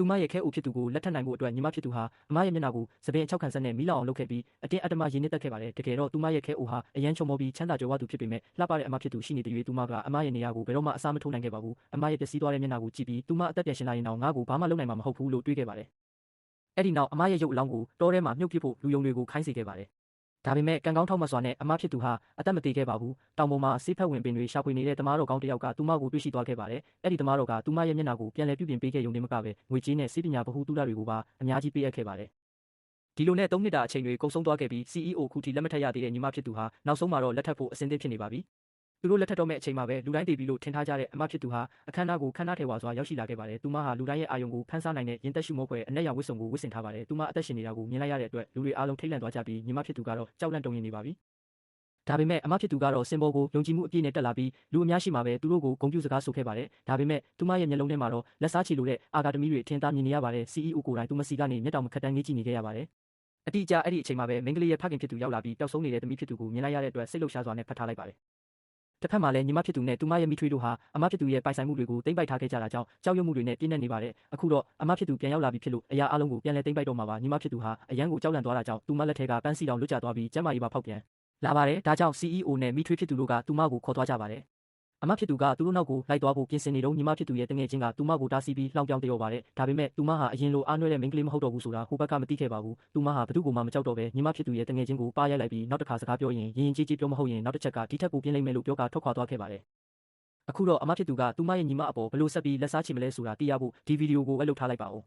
သူမရဲ့ခဲအိုဖြစ်သူကိုလက်ထပ်နိုင်ဖို့အတွက်ညီမဖြစ်သူဟာအမရဲ့မျက်နှာကိုစပင်6ခန့်ဆက်နဲ့မီးလောင်အောင်လုပ်ခဲ့ပြီးအတင်းအဓမ္မရင်းနှီးတက်ခဲ့ပါတယ်တကယ်တော့သူမရဲ့ခဲအိုဟာအရန်ချုံမောပြီးချမ်းသာကြွယ်ဝသူဖြစ်ပေမဲ့လှပတဲ့အမဖြစ်သူရှိနေတဲ့၍သူမကအမရဲ့နေရာကိုဘယ်တော့မှအစားမထိုးနိုင်ခဲ့ပါဘူးအမရဲ့ပျက်စီးသွားတဲ့မျက်နှာကိုကြည့်ပြီးသူမအသက်ပြန်ရှင်လာရင်တော့ငါ့ကိုဘာမှလုပ်နိုင်မှာမဟုတ်ဘူးလို့တွေးခဲ့ပါတယ်အဲ့ဒီနောက်အမရဲ့ရုပ်အလောင်းကိုတောထဲမှာမြုပ်ပစ်ဖို့လူယုံတွေကိုခိုင်းစေခဲ့ပါတယ်ဒါပေမဲ့ကံကောင်းထောက်မှစွာနဲ့အမဖြစ်သူဟာအသက်မသေးခဲ့ပါဘူးတောင်ပေါ်မှာဆေးဖက်ဝင်ပင်တွေရှာဖွေနေတဲ့တမားတော်ကောင်းတစ်ယောက်ကသူမကိုတွေ့ရှိသွားခဲ့ပါတယ်အဲ့ဒီတမားတော်ကသူမရဲ့မျက်နှာကိုပြန်လည်ပြုပြင်ပေးခဲ့ရုံနဲ့မကပဲငွေကြေးနဲ့ဆေးပညာဗဟုသုတတွေကိုပါအများကြီးပေးအပ်ခဲ့ပါတယ်ဒီလိုနဲ့3နှစ်တာအချိန်တွေကုန်ဆုံးသွားခဲ့ပြီး CEO ခုထိလက်မထက်ရသေးတဲ့ညီမဖြစ်သူဟာနောက်ဆုံးမှာတော့လက်ထပ်ဖို့အဆင်သင့်ဖြစ်နေပါပြီသူတို့လက်ထပ်တော့မဲ့အချိန်မှာပဲလူတိုင်းတည်ပြီးလို့ထင်ထားကြတဲ့အမဖြစ်သူဟာအခမ်းအနားကိုခမ်းနားထဲဝါစွာရောက်ရှိလာခဲ့ပါတယ်။သူမဟာလူတိုင်းရဲ့အာရုံကိုဖန်ဆားနိုင်တဲ့ရင်သက်ရှုမောဖွယ်အနက်ရောင်ဝတ်စုံကိုဝတ်ဆင်ထားပါတယ်။သူမအသက်ရှင်နေတာကိုမြင်လိုက်ရတဲ့အတွက်လူတွေအားလုံးထိတ်လန့်သွားကြပြီးညီမဖြစ်သူကတော့ကြောက်လန့်တုန်လှုပ်နေပါပြီ။ဒါပေမဲ့အမဖြစ်သူကတော့စင်ပေါ်ကိုယုံကြည်မှုအပြည့်နဲ့တက်လာပြီးလူအများရှိမှပဲသူတို့ကိုဂုဏ်ပြုစကားဆိုခဲ့ပါတယ်။ဒါပေမဲ့သူမရဲ့မျက်လုံးထဲမှာတော့လက်စားချီလိုတဲ့အာဂါတမီတွေထင်သာမြင်နေရပါတယ်။ CEO ကိုယ်တိုင်သူမစီကနေမျက်တောင်မခတ်တန်းငေးကြည့်နေခဲ့ရပါတယ်။အတိအကျအဲ့ဒီအချိန်မှာပဲမိန်းကလေးရဲ့ဖခင်ဖြစ်သူရောက်လာပြီးပျောက်ဆုံးနေတဲ့သမီးဖြစ်သူကိုမြင်လိုက်ရတဲ့အတွက်စိတ်လှုပ်ရှားစွာနဲ့ဖတ်ထားလိုက်ပါတယ်။တစ်ဖက်မှာလည်းညီမဖြစ်သူနဲ့သူမရဲ့မိထွေးတို့ဟာအမဖြစ်သူရဲ့ပိုင်ဆိုင်မှုတွေကိုသိမ်းပိုက်ထားခဲ့ကြတာကြောင့်ကြောက်ရွံ့မှုတွေနဲ့ပြည့်နှက်နေပါတယ်။အခုတော့အမဖြစ်သူပြန်ရောက်လာပြီဖြစ်လို့အရာအလုံးကိုပြန်လည်သိမ်းပိုက်တော့မှာပါ။ညီမဖြစ်သူဟာအရန်ကိုကြောက်လန့်သွားတာကြောင့်သူမလက်ထဲကပန်းစီတောင်လွတ်ကျသွားပြီးကျမ်းမာရေးပါဖောက်ပြန်လာပါတယ်။ဒါကြောင့် CEO နဲ့မိထွေးဖြစ်သူတို့ကသူမကိုခေါ်သွားကြပါတယ်။အမဖြစ်သူကသူတို့နောက်ကိုလိုက်သွားဖို့ပြင်ဆင်နေတော့ညီမဖြစ်သူရဲ့တငယ်ချင်းကသူမကိုတားဆီးပြီးလှောင်ပြောင်တရောပါတယ်။ဒါပေမဲ့သူမဟာအရင်လိုအားနွဲတဲ့မိန်းကလေးမဟုတ်တော့ဘူးဆိုတာဟိုဘက်ကမသိခဲ့ပါဘူး။သူမဟာဘသူ့ကိုမှမကြောက်တော့ပဲညီမဖြစ်သူရဲ့တငယ်ချင်းကိုပါရိုက်လိုက်ပြီးနောက်တစ်ခါစကားပြောရင်ရင်ကြီးပြောမဟုတ်ရင်နောက်တစ်ချက်ကဒီထက်ပိုပြင်းလိမ့်မယ်လို့ပြောကထွက်ခွာသွားခဲ့ပါတယ်။အခုတော့အမဖြစ်သူကသူမရဲ့ညီမအပေါ်ဘလို့ဆက်ပြီးလက်စားချင်မလဲဆိုတာသိရဖို့ဒီဗီဒီယိုကိုဝက်လုပ်ထားလိုက်ပါဦး